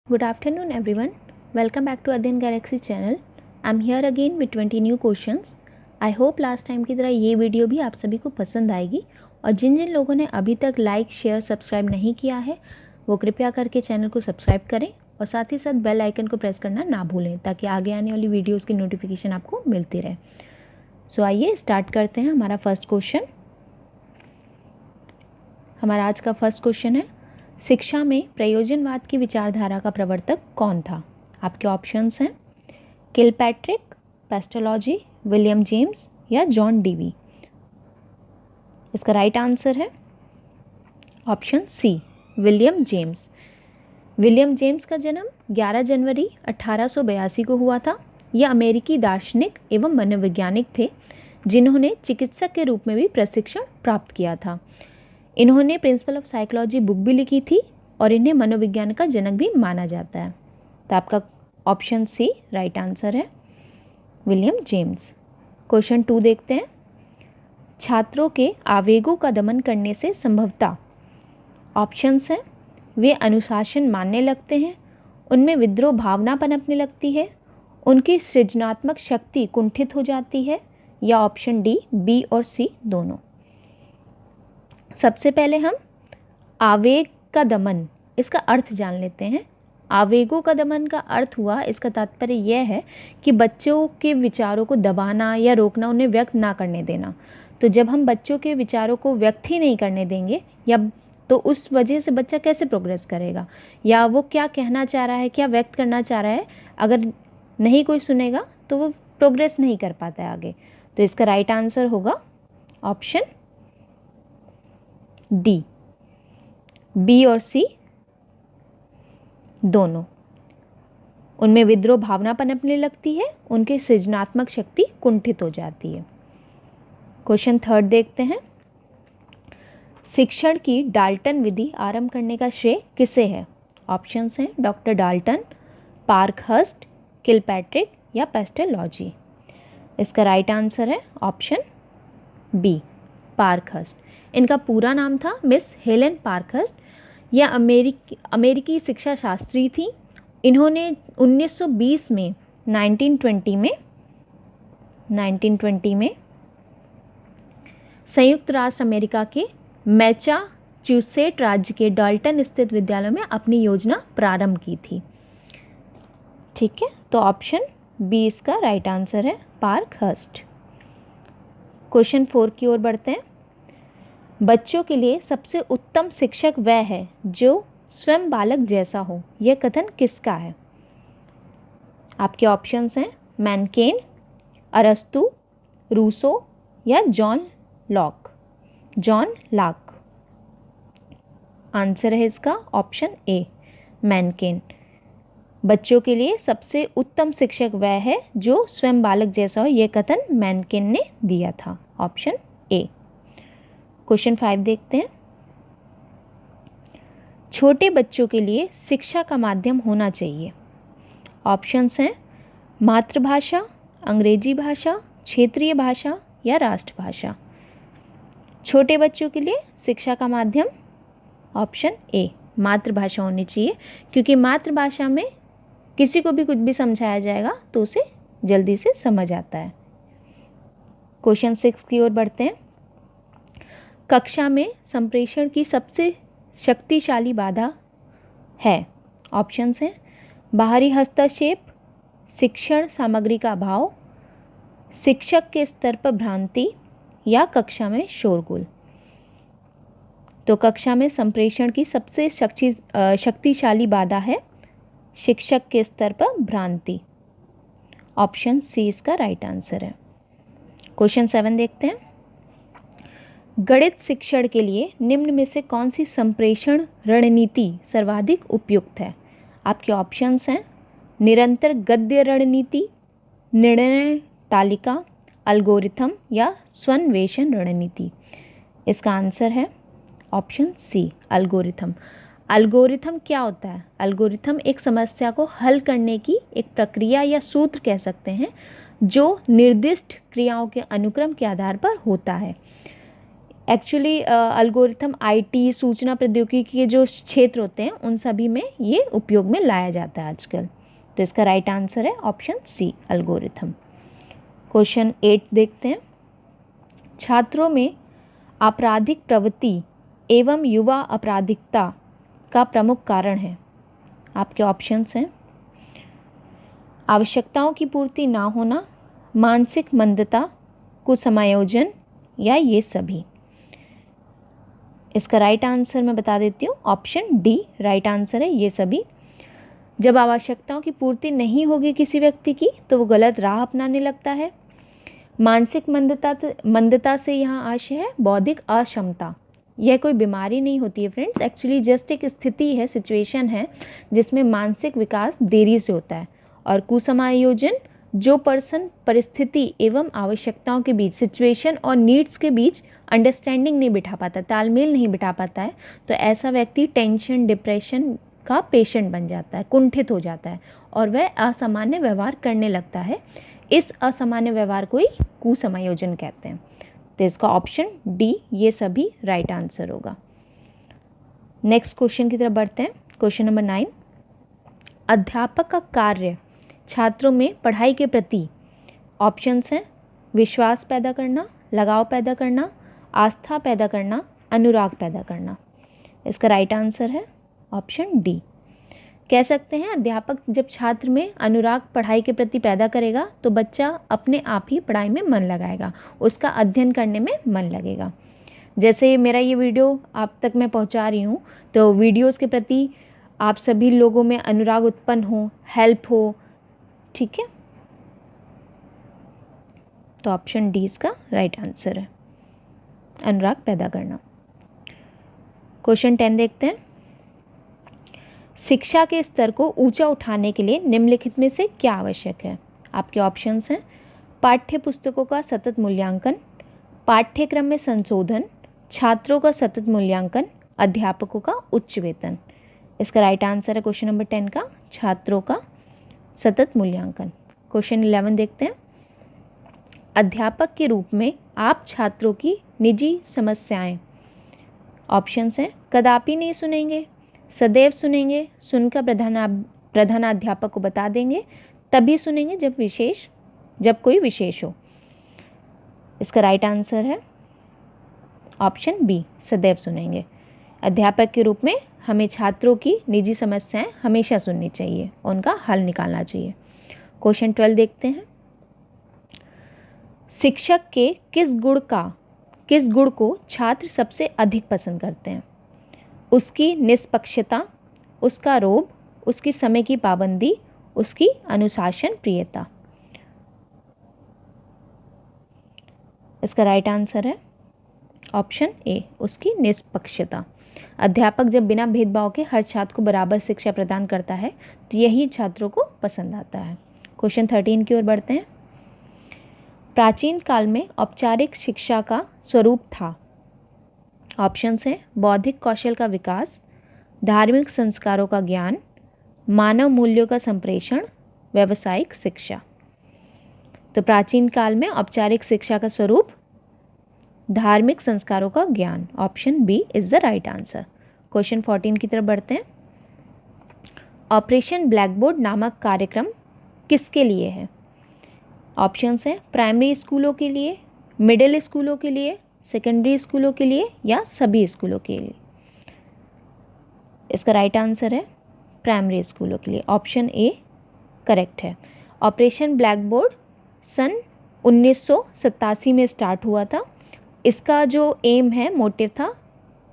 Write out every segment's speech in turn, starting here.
Good afternoon everyone. Welcome back to Adyan Galaxy channel. I'm here again with 20 new questions. I hope last time की तरह ये video भी आप सभी को पसंद आएगी और जिन जिन लोगों ने अभी तक लाइक शेयर सब्सक्राइब नहीं किया है वो कृपया करके चैनल को सब्सक्राइब करें और साथ ही साथ बेल आइकन को प्रेस करना ना भूलें ताकि आगे आने वाली वीडियोज़ की नोटिफिकेशन आपको मिलती रहे। सो आइए स्टार्ट करते हैं हमारा फर्स्ट क्वेश्चन। हमारा आज का फर्स्ट क्वेश्चन है, शिक्षा में प्रयोजनवाद की विचारधारा का प्रवर्तक कौन था? आपके ऑप्शंस हैं किलपैट्रिक, पेस्टोलॉजी, विलियम जेम्स या जॉन डीवी। इसका राइट आंसर है option C, William James. William James का जन्म 11 जनवरी 1882 को हुआ था। यह अमेरिकी दार्शनिक एवं मनोवैज्ञानिक थे जिन्होंने चिकित्सक के रूप में भी प्रशिक्षण प्राप्त किया था। इन्होंने प्रिंसिपल ऑफ साइकोलॉजी बुक भी लिखी थी और इन्हें मनोविज्ञान का जनक भी माना जाता है। तो आपका ऑप्शन सी राइट आंसर है, विलियम जेम्स। क्वेश्चन 2 देखते हैं। छात्रों के आवेगों का दमन करने से संभवतः ऑप्शंस हैं, वे अनुशासन मानने लगते हैं, उनमें विद्रोह भावना पनपने लगती है, उनकी सृजनात्मक शक्ति कुंठित हो जाती है, या ऑप्शन डी, बी और सी दोनों। सबसे पहले हम आवेग का दमन, इसका अर्थ जान लेते हैं। आवेगों का दमन का अर्थ हुआ, इसका तात्पर्य यह है कि बच्चों के विचारों को दबाना या रोकना, उन्हें व्यक्त ना करने देना। तो जब हम बच्चों के विचारों को व्यक्त ही नहीं करने देंगे या तो उस वजह से बच्चा कैसे प्रोग्रेस करेगा, या वो क्या कहना चाह रहा है, क्या व्यक्त करना चाह रहा है, अगर नहीं कोई सुनेगा तो वो प्रोग्रेस नहीं कर पाता है आगे। तो इसका राइट आंसर होगा ऑप्शन डी, बी और सी दोनों। उनमें विद्रोह भावना पनपने लगती है, उनकी सृजनात्मक शक्ति कुंठित हो जाती है। क्वेश्चन 3 देखते हैं। शिक्षण की डाल्टन विधि आरंभ करने का श्रेय किसे है? ऑप्शंस हैं डॉक्टर डाल्टन, पार्कहर्स्ट, किलपैट्रिक या पेस्टोलॉजी। इसका राइट आंसर है ऑप्शन बी, पार्कहर्स्ट। इनका पूरा नाम था मिस हेलेन पार्कहर्स्ट। यह अमेरिकी शिक्षा शास्त्री थी। इन्होंने 1920 में 1920 में संयुक्त राष्ट्र अमेरिका के मैसाचुसेट राज्य के डाल्टन स्थित विद्यालय में अपनी योजना प्रारंभ की थी। ठीक है, तो ऑप्शन बी इसका राइट आंसर है, पार्कहर्स्ट। क्वेश्चन 4 की ओर बढ़ते हैं। बच्चों के लिए सबसे उत्तम शिक्षक वह है जो स्वयं बालक जैसा हो, यह कथन किसका है? आपके ऑप्शंस हैं मैनकेन, अरस्तु, रूसो या जॉन लॉक। आंसर है इसका ऑप्शन ए, मैनकेन। बच्चों के लिए सबसे उत्तम शिक्षक वह है जो स्वयं बालक जैसा हो, यह कथन मैनकेन ने दिया था। Option A. क्वेश्चन 5 देखते हैं। छोटे बच्चों के लिए शिक्षा का माध्यम होना चाहिए। ऑप्शंस हैं मातृभाषा, अंग्रेजी भाषा, क्षेत्रीय भाषा या राष्ट्रभाषा। छोटे बच्चों के लिए शिक्षा का माध्यम ऑप्शन ए, मातृभाषा होनी चाहिए, क्योंकि मातृभाषा में किसी को भी कुछ भी समझाया जाएगा तो उसे जल्दी से समझ आता है। क्वेश्चन 6 की ओर बढ़ते हैं। कक्षा में संप्रेषण की सबसे शक्तिशाली बाधा है। ऑप्शंस हैं बाहरी हस्तक्षेप, शिक्षण सामग्री का अभाव, शिक्षक के स्तर पर भ्रांति या कक्षा में शोरगुल। तो कक्षा में संप्रेषण की सबसे शक्तिशाली बाधा है शिक्षक के स्तर पर भ्रांति। ऑप्शन सी इसका राइट आंसर है। क्वेश्चन 7 देखते हैं। गणित शिक्षण के लिए निम्न में से कौन सी संप्रेषण रणनीति सर्वाधिक उपयुक्त है? आपके ऑप्शंस हैं निरंतर गद्य रणनीति, निर्णय तालिका, एल्गोरिथम या स्वन्वेषण रणनीति। इसका आंसर है ऑप्शन सी, एल्गोरिथम। एल्गोरिथम क्या होता है? एल्गोरिथम एक समस्या को हल करने की एक प्रक्रिया या सूत्र कह सकते हैं जो निर्दिष्ट क्रियाओं के अनुक्रम के आधार पर होता है। एक्चुअली एल्गोरिथम आईटी, सूचना प्रौद्योगिकी के जो क्षेत्र होते हैं उन सभी में ये उपयोग में लाया जाता है आजकल। तो इसका राइट आंसर है ऑप्शन सी, एल्गोरिथम। क्वेश्चन 8 देखते हैं। छात्रों में आपराधिक प्रवृत्ति एवं युवा आपराधिकता का प्रमुख कारण है। आपके ऑप्शंस हैं आवश्यकताओं की पूर्ति ना होना, मानसिक मंदता, कुसमायोजन या ये सभी। इसका राइट आंसर मैं बता देती हूँ, ऑप्शन डी राइट आंसर है, ये सभी। जब आवश्यकताओं की पूर्ति नहीं होगी किसी व्यक्ति की तो वो गलत राह अपनाने लगता है। मानसिक मंदता से यहाँ आशय है बौद्धिक अक्षमता। यह कोई बीमारी नहीं होती है फ्रेंड्स, एक्चुअली जस्ट एक स्थिति है, सिचुएशन है जिसमें मानसिक विकास देरी से होता है। और कुसमायोजन, जो पर्सन परिस्थिति एवं आवश्यकताओं के बीच, सिचुएशन और नीड्स के बीच अंडरस्टैंडिंग नहीं बिठा पाता, तालमेल नहीं बिठा पाता है, तो ऐसा व्यक्ति टेंशन, डिप्रेशन का पेशेंट बन जाता है, कुंठित हो जाता है और वह असामान्य व्यवहार करने लगता है। इस असामान्य व्यवहार को ही कुसमायोजन कहते हैं। तो इसका ऑप्शन डी ये सभी राइट आंसर होगा। नेक्स्ट क्वेश्चन की तरफ बढ़ते हैं। क्वेश्चन नंबर 9, अध्यापक का कार्य छात्रों में पढ़ाई के प्रति, ऑप्शंस हैं विश्वास पैदा करना, लगाव पैदा करना, आस्था पैदा करना, अनुराग पैदा करना। इसका राइट आंसर है ऑप्शन डी। कह सकते हैं अध्यापक जब छात्र में अनुराग पढ़ाई के प्रति पैदा करेगा तो बच्चा अपने आप ही पढ़ाई में मन लगाएगा, उसका अध्ययन करने में मन लगेगा। जैसे मेरा ये वीडियो आप तक मैं पहुंचा रही हूँ, तो वीडियोस के प्रति आप सभी लोगों में अनुराग उत्पन्न हो, हेल्प हो, ठीक है। तो ऑप्शन डी इसका राइट आंसर है, अनुराग पैदा करना। क्वेश्चन 10 देखते हैं। शिक्षा के स्तर को ऊंचा उठाने के लिए निम्नलिखित में से क्या आवश्यक है। आपके ऑप्शंस हैं पाठ्य पुस्तकों का सतत मूल्यांकन, पाठ्यक्रम में संशोधन, छात्रों का सतत मूल्यांकन, अध्यापकों का उच्च वेतन। इसका राइट आंसर है क्वेश्चन नंबर 10 का छात्रों का सतत मूल्यांकन। क्वेश्चन 11 देखते हैं। अध्यापक के रूप में आप छात्रों की निजी समस्याएं, ऑप्शंस हैं कदापि नहीं सुनेंगे, सदैव सुनेंगे, सुनकर प्रधानाध्यापक को बता देंगे, तभी सुनेंगे जब कोई विशेष हो। इसका राइट आंसर है ऑप्शन बी, सदैव सुनेंगे। अध्यापक के रूप में हमें छात्रों की निजी समस्याएं हमेशा सुननी चाहिए, उनका हल निकालना चाहिए। क्वेश्चन 12 देखते हैं। शिक्षक के किस गुण को छात्र सबसे अधिक पसंद करते हैं। उसकी निष्पक्षता, उसका रोब, उसकी समय की पाबंदी, उसकी अनुशासन प्रियता। इसका राइट आंसर है ऑप्शन ए, उसकी निष्पक्षता। अध्यापक जब बिना भेदभाव के हर छात्र को बराबर शिक्षा प्रदान करता है तो यही छात्रों को पसंद आता है। क्वेश्चन 13 की ओर बढ़ते हैं। प्राचीन काल में औपचारिक शिक्षा का स्वरूप था। ऑप्शंस हैं बौद्धिक कौशल का विकास, धार्मिक संस्कारों का ज्ञान, मानव मूल्यों का संप्रेषण, व्यावसायिक शिक्षा। तो प्राचीन काल में औपचारिक शिक्षा का स्वरूप धार्मिक संस्कारों का ज्ञान, option B is the right answer. Question 14 की तरफ बढ़ते हैं। ऑपरेशन ब्लैकबोर्ड नामक कार्यक्रम किसके लिए है। ऑप्शंस हैं प्राइमरी स्कूलों के लिए, मिडिल स्कूलों के लिए, सेकेंडरी स्कूलों के लिए या सभी स्कूलों के लिए। इसका राइट आंसर है प्राइमरी स्कूलों के लिए, ऑप्शन ए करेक्ट है। ऑपरेशन ब्लैकबोर्ड सन 1987 में स्टार्ट हुआ था। इसका जो एम है, मोटिव था,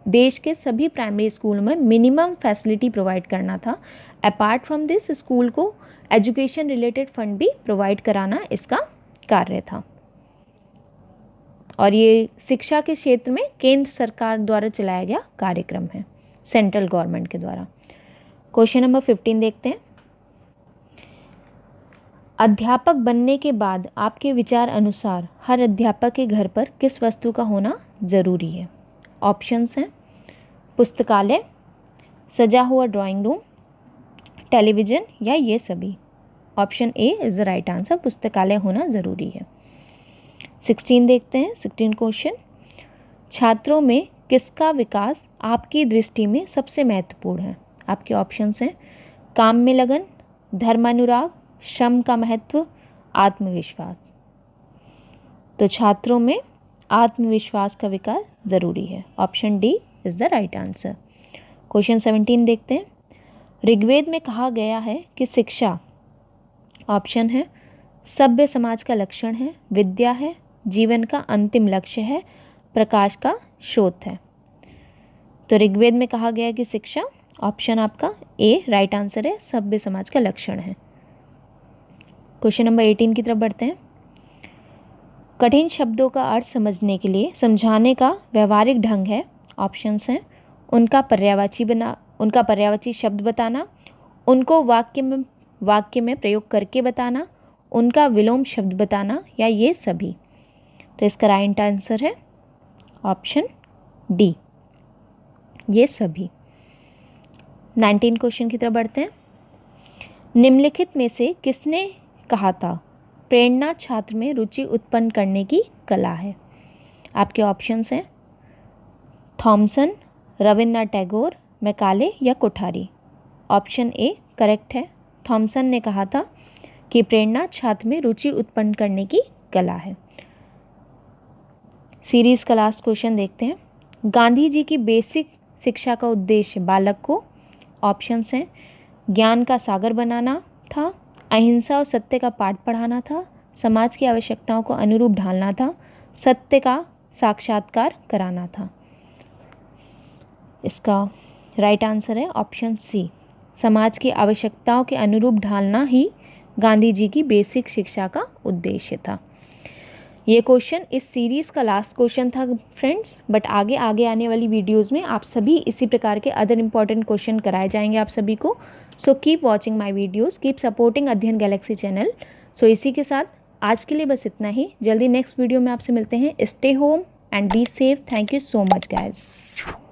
देश के सभी प्राइमरी स्कूल में मिनिमम फैसिलिटी प्रोवाइड करना था। अपार्ट फ्रॉम दिस स्कूल को एजुकेशन रिलेटेड फंड भी प्रोवाइड कराना इसका कार्य था। और ये शिक्षा के क्षेत्र में केंद्र सरकार द्वारा चलाया गया कार्यक्रम है, सेंट्रल गवर्नमेंट के द्वारा। क्वेश्चन नंबर 15 देखते हैं। अध्यापक बनने के बाद आपके विचार अनुसार हर अध्यापक के घर पर किस वस्तु का होना ज़रूरी है। ऑप्शंस हैं पुस्तकालय, सजा हुआ ड्राइंग रूम, टेलीविज़न या ये सभी। Option A is the right answer, पुस्तकालय होना ज़रूरी है। 16 देखते हैं। 16 क्वेश्चन। छात्रों में किसका विकास आपकी दृष्टि में सबसे महत्वपूर्ण है? आपके ऑप्शंस हैं काम में लगन, धर्मानुराग, श्रम का महत्व, आत्मविश्वास। तो छात्रों में आत्मविश्वास का विकास ज़रूरी है। Option D is the right answer. Question 17 देखते हैं। ऋग्वेद में कहा गया है कि शिक्षा, ऑप्शन है सभ्य समाज का लक्षण है, विद्या है, जीवन का अंतिम लक्ष्य है, प्रकाश का स्रोत है। तो ऋग्वेद में कहा गया है कि शिक्षा, ऑप्शन आपका ए राइट आंसर है, सभ्य समाज का लक्षण है। क्वेश्चन नंबर 18 की तरफ बढ़ते हैं। कठिन शब्दों का अर्थ समझने के लिए समझाने का व्यवहारिक ढंग है। ऑप्शंस हैं उनका पर्यायवाची शब्द बताना, उनको वाक्य में प्रयोग करके बताना, उनका विलोम शब्द बताना, या ये सभी। तो इसका राइट आंसर है ऑप्शन डी, ये सभी। 19 क्वेश्चन की तरफ बढ़ते हैं। निम्नलिखित में से किसने कहा था प्रेरणा छात्र में रुचि उत्पन्न करने की कला है? आपके ऑप्शंस हैं थॉमसन, रविन्द्रनाथ टैगोर, मैकाले या कोठारी। ऑप्शन ए करेक्ट है। थॉमसन ने कहा था कि प्रेरणा छात्र में रुचि उत्पन्न करने की कला है। सीरीज का लास्ट क्वेश्चन देखते हैं। गांधी जी की बेसिक शिक्षा का उद्देश्य बालक को, ऑप्शंस हैं ज्ञान का सागर बनाना था, अहिंसा और सत्य का पाठ पढ़ाना था, समाज की आवश्यकताओं को अनुरूप ढालना था, सत्य का साक्षात्कार कराना था। इसका राइट आंसर है ऑप्शन सी, समाज की आवश्यकताओं के अनुरूप ढालना ही गांधी जी की बेसिक शिक्षा का उद्देश्य था। ये क्वेश्चन इस सीरीज़ का लास्ट क्वेश्चन था फ्रेंड्स, बट आगे आने वाली वीडियोस में आप सभी इसी प्रकार के अदर इंपॉर्टेंट क्वेश्चन कराए जाएंगे आप सभी को। So keep watching my videos, keep supporting अध्ययन गैलेक्सी चैनल। सो इसी के साथ आज के लिए बस इतना ही। जल्दी नेक्स्ट वीडियो में आपसे मिलते हैं। Stay home and be safe. Thank you so much guys.